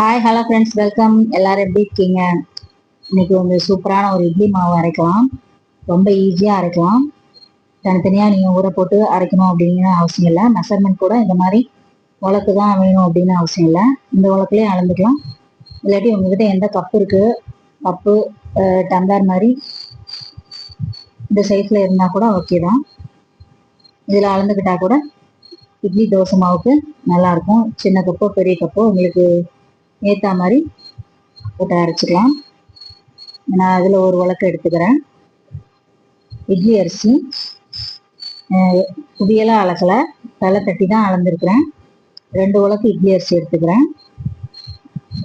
Hi hello friends, welcome. எல்லாரும் எப்படி இருக்கீங்க? இன்னைக்கு சூப்பரான ஒரு இட்லி மாவு அரைக்கலாம். ரொம்ப ஈஸியாக அரைக்கலாம். தனித்தனியாக நீங்கள் ஊற போட்டு அரைக்கணும் அப்படின்னு அவசியம் இல்லை. மெஷர்மெண்ட் கூட இந்த மாதிரி உலக்கு தான் வேணும் அப்படின்னு அவசியம் இல்லை. இந்த உலக்குலேயே அளந்துக்கலாம். இல்லாட்டி உங்ககிட்ட எந்த கப்பு இருக்குது, கப்பு டம்ளர் மாதிரி இந்த சைஸில் இருந்தால் கூட ஓகே தான். இதில் அளந்துக்கிட்டா கூட இட்லி தோசை மாவுக்கு நல்லாயிருக்கும். சின்ன கப்போ பெரிய கப்போ உங்களுக்கு ஏற்ற மாதிரி போட்டு அரைச்சிக்கலாம். நான் அதில் ஒரு உலக்கு எடுத்துக்கிறேன். இட்லி அரிசி புதியெல்லாம் அளக்கலை, தலை தட்டி தான் அளந்துருக்கிறேன். 2 உலக்கு இட்லி அரிசி எடுத்துக்கிறேன்.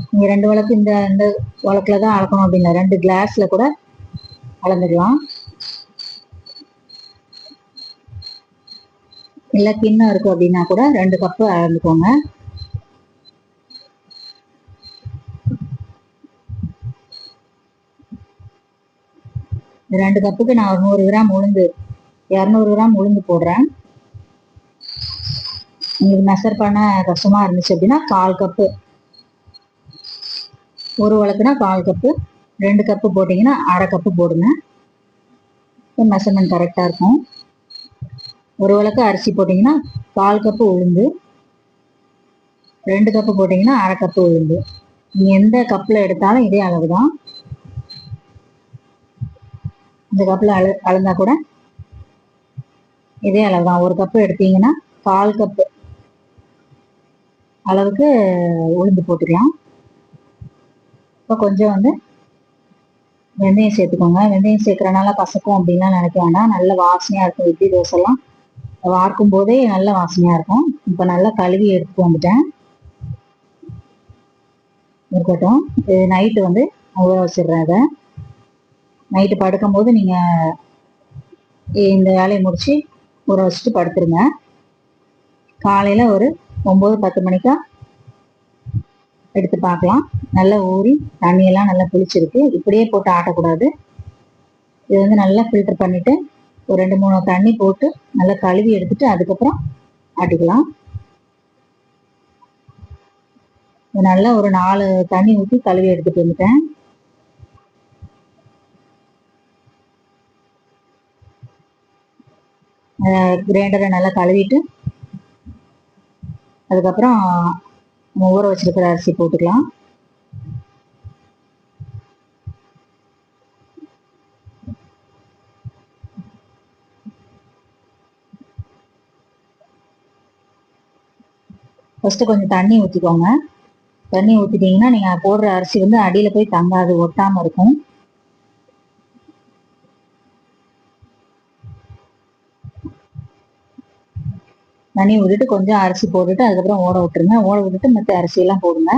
நீங்கள் 2 உலக்கு இந்த இந்த உலக்கில் தான் அளக்கணும் அப்படின்னா 2 கிளாஸில் கூட அளந்துக்கலாம். இல்லை கிண்ணம் இருக்குது அப்படின்னா கூட 2 கப்பு அளந்துக்கோங்க. இந்த 2 கப்புக்கு நான் ஒரு 100 கிராம் உளுந்து 200 கிராம் உளுந்து போடுறேன். உங்களுக்கு மெஷர் பண்ண கஷ்டமாக இருந்துச்சு அப்படின்னா 1/4 கப்பு, ஒரு உலக்குனா 1/4 கப்பு, 2 கப்பு போட்டிங்கன்னா 1/2 கப்பு போடுங்க. மெஷர்மெண்ட் கரெக்டாக இருக்கும். ஒரு உலக்கு அரிசி போட்டிங்கன்னா 1/4 கப்பு உளுந்து, 2 கப்பு போட்டிங்கன்னா 1/2 கப்பு உளுந்து. நீங்கள் எந்த கப்பில் எடுத்தாலும் இதே அளவு தான். இந்த கப்பில் அளந்தால் கூட இதே அளவு தான். ஒரு கப்பு எடுத்தீங்கன்னா 1/4 கப்பு அளவுக்கு உளுந்து போட்டுக்கலாம். இப்போ கொஞ்சம் வெந்தயம் சேர்த்துக்கோங்க. வெந்தயம் சேர்க்குறனால கசக்கும் அப்படின்லாம் நினைக்க வேண்டாம். நல்ல வாசனையாக இருக்கும். இட்லி தோசைலாம் வார்க்கும் போதே நல்ல வாசனையாக இருக்கும். இப்போ நல்லா கழுவி எடுத்துட்டு வந்துட்டேன். இருக்கட்டும். இது நைட்டு ஊற வச்சிடுறேன். அதை நைட்டு படுக்கும்போது நீங்கள் இந்த வேலையை முடித்து ஊற வச்சுட்டு படுத்துருங்க. காலையில் ஒரு 9-10 மணிக்கா எடுத்து பார்க்கலாம். நல்லா ஊறி தண்ணியெல்லாம் நல்லா புளிச்சிருக்கு. இப்படியே போட்டு ஆட்டக்கூடாது. இது நல்லா ஃபில்டர் பண்ணிவிட்டு ஒரு 2-3 தண்ணி போட்டு நல்லா கழுவி எடுத்துட்டு அதுக்கப்புறம் ஆட்டிக்கலாம். நல்லா ஒரு 4 தண்ணி ஊற்றி கழுவி எடுத்துட்டு வந்துட்டேன். கிரைண்டரை நல்லா கழுவிட்டு அதுக்கப்புறம் ஊற வச்சிருக்கிற அரிசி போட்டுக்கலாம். ஃபர்ஸ்ட் கொஞ்சம் தண்ணி ஊற்றிக்கோங்க. தண்ணி ஊற்றிட்டீங்கன்னா நீங்கள் போடுற அரிசி அடியில் போய் தங்காது, ஒட்டாமல் இருக்கும். தண்ணி ஊற்றிட்டு கொஞ்சம் அரிசி போட்டுட்டு அதுக்கப்புறம் ஓட விட்டுருங்க. ஓட விட்டுட்டு மற்ற அரிசியெல்லாம் போடுங்க.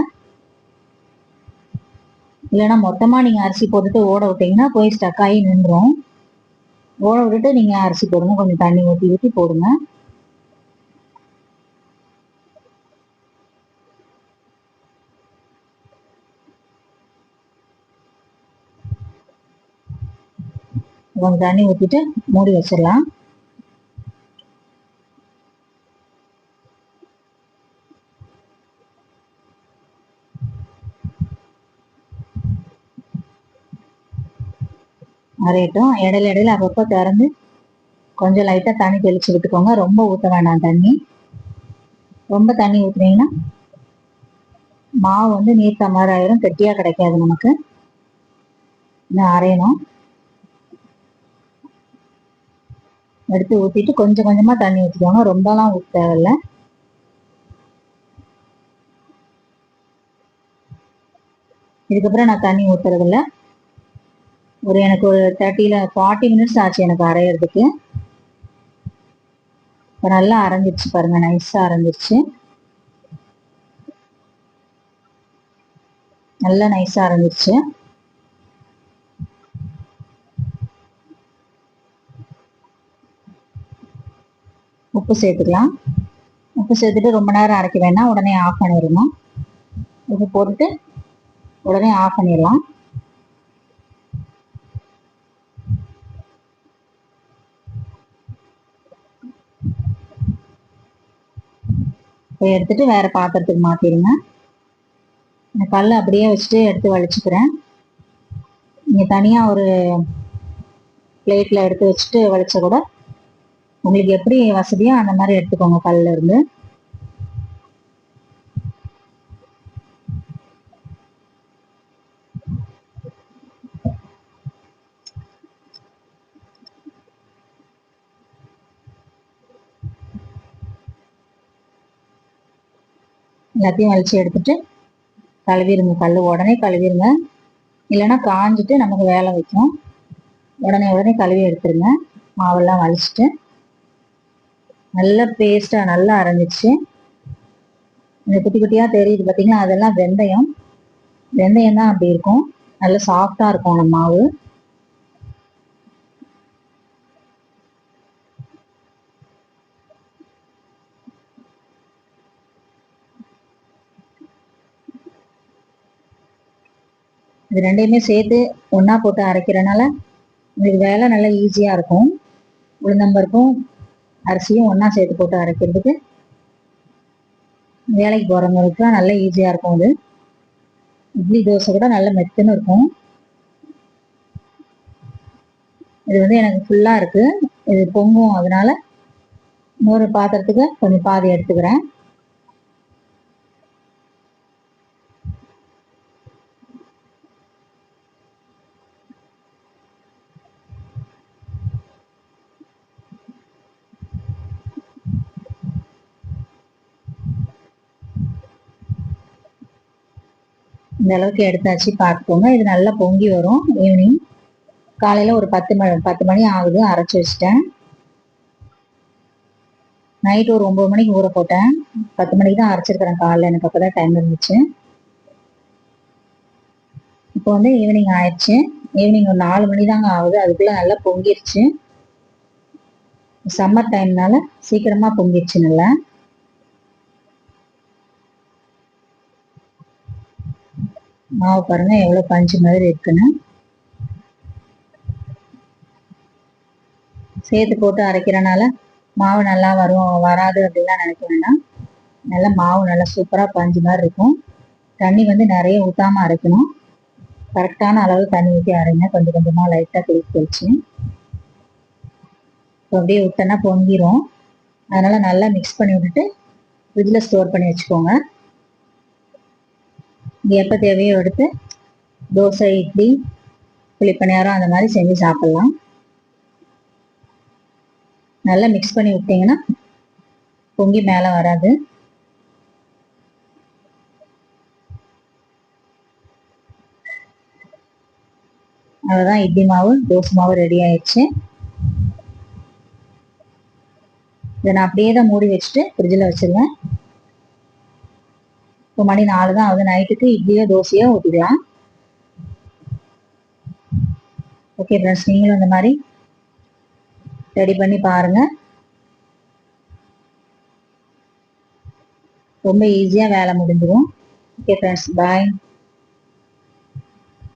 இல்லைன்னா மொத்தமாக நீங்கள் அரிசி போட்டுட்டு ஓட விட்டீங்கன்னா போய் ஸ்டக் ஆகி நின்றுடும். ஓட விட்டுட்டு நீங்கள் அரிசி போடுங்க. கொஞ்சம் தண்ணி ஊற்றி ஊற்றி போடுங்க. கொஞ்சம் தண்ணி ஊற்றிட்டு மூடி வச்சிடலாம். அரையட்டும். இடையில இடையில அப்பப்போ திறந்து கொஞ்சம் லைட்டாக தண்ணி தெளிச்சு விட்டுக்கோங்க. ரொம்ப ஊற்ற வேண்டாம் தண்ணி. ரொம்ப தண்ணி ஊற்றுனீங்கன்னா மாவு நீர்த்த மாதிரி ஆயிரும், கெட்டியாக கிடைக்காது நமக்கு. இன்னும் அரையணும். எடுத்து ஊற்றிட்டு கொஞ்சம் கொஞ்சமாக தண்ணி ஊற்றிக்கோங்க. ரொம்பலாம் ஊற்ற தேவையில்லை. இதுக்கப்புறம் நான் தண்ணி ஊற்றுறதில்ல. எனக்கு ஒரு 40 மினிட்ஸ் ஆச்சு எனக்கு அரைகிறதுக்கு. இப்போ நல்லா அரைஞ்சிருச்சு பாருங்க, நைஸாக அரைஞ்சிருச்சு. நல்லா நைஸாக அரைஞ்சிருச்சு. உப்பு சேர்த்துக்கலாம். உப்பு சேர்த்துட்டு ரொம்ப நேரம் அரைக்க வேண்டாம், உடனே ஆஃப் பண்ணிடணும். உப்பு போட்டுட்டு உடனே ஆஃப் பண்ணிடலாம். இப்போ எடுத்துட்டு வேற பாத்திரத்துக்கு மாற்றிடுங்க. இந்த கல்லை அப்படியே வச்சுட்டு எடுத்து வலிச்சுக்கிறேன். நீங்கள் தனியாக ஒரு பிளேட்டில் எடுத்து வச்சுட்டு வலிச்சா கூட உங்களுக்கு எப்படி வசதியோ அந்த மாதிரி எடுத்துக்கோங்க கல்ல இருந்து. எல்லாத்தையும் வலிச்சு எடுத்துட்டு கழுவிடுங்க. கல் உடனே கழுவிடுங்க, இல்லைன்னா காஞ்சிட்டு நமக்கு வேலை வைக்கும். உடனே கழுவி எடுத்துருங்க. மாவெல்லாம் வலிச்சுட்டு நல்லா பேஸ்டா நல்லா அரைஞ்சிச்சு. இந்த குட்டி குட்டியா தெரியுது பார்த்தீங்கன்னா, அதெல்லாம் வெந்தயம். வெந்தயம் தான் அப்படி இருக்கும், நல்லா சாஃப்டா இருக்கும் அந்த மாவு. இது ரெண்டையுமே சேர்த்து ஒன்றா போட்டு அரைக்கிறனால உங்களுக்கு வேலை நல்லா ஈஸியாக இருக்கும். உளுந்தம்பருப்பும் அரிசியும் ஒன்றா சேர்த்து போட்டு அரைக்கிறதுக்கு வேலைக்கு போகிறவங்களுக்குலாம் நல்லா ஈஸியாக இருக்கும். அது இட்லி தோசை கூட நல்ல மெத்துன்னு இருக்கும். இது வந்து எனக்கு ஃபுல்லாக இருக்குது, இது பொங்கும். அதனால இன்னொரு பாத்திரத்துக்கு கொஞ்சம் பாதி எடுத்துக்கிறேன். இந்த அளவுக்கு எடுத்தாச்சு. பார்த்துக்கோங்க, இது நல்லா பொங்கி வரும். ஈவினிங் காலையில் ஒரு 10 மணி ஆகுது, அரைச்சி வச்சிட்டேன். நைட்டு ஒரு 9 மணிக்கு ஊற போட்டேன். 10 மணிக்கு தான் அரைச்சிருக்கிறேன் காலையில், எனக்கு அப்போ தான் டைம் இருந்துச்சு. இப்போ வந்து ஈவினிங் ஆயிடுச்சு. ஈவினிங் ஒரு 4 மணி தாங்க ஆகுது, அதுக்குள்ளே நல்லா பொங்கிருச்சு. சம்மர் டைம்னால சீக்கிரமாக பொங்கிருச்சு நல்லா. மாவு பாருங்க எவ்வளோ பஞ்சு மாதிரி இருக்குன்னு. சேர்த்து போட்டு அரைக்கிறனால மாவு நல்லா வராது அப்படின்லாம் நினைக்க வேண்டாம். நல்லா மாவு நல்லா சூப்பராக பஞ்சு மாதிரி இருக்கும். தண்ணி வந்து நிறைய ஊற்றாமல் அரைக்கணும். கரெக்டான அளவு தண்ணி ஊற்றி அரைங்க. கொஞ்சம் கொஞ்சமாக லைட்டாக தெளிச்சு இப்போ அப்படியே விட்டோன்னா பொங்கிரும். அதனால் நல்லா மிக்ஸ் பண்ணி விட்டுட்டு ஃப்ரிட்ஜில் ஸ்டோர் பண்ணி வச்சுக்கோங்க. இங்கே எப்போ தேவையோ எடுத்து தோசை, இட்லி, குழிப்பணியாரம் அந்த மாதிரி செஞ்சு சாப்பிட்லாம். நல்லா மிக்ஸ் பண்ணி விட்டிங்கன்னா பொங்கி மேலே வராது. அவ்வளோதான், இட்லி மாவு தோசை மாவு ரெடி ஆயிடுச்சு. இதை நான் அப்படியே தான் மூடி வச்சுட்டு ஃப்ரிட்ஜில் வச்சுருவேன். இப்போ மணி 4 தான் ஆகுது. நைட்டுக்கு இட்லியோ தோசையோ ஊற்றிக்கலாம். ஓகே ஃப்ரெண்ட்ஸ், நீங்களும் இந்த மாதிரி ரெடி பண்ணி பாருங்கள். ரொம்ப ஈஸியாக வேலை முடிஞ்சிடும். ஓகே ஃப்ரெண்ட்ஸ், பாய்.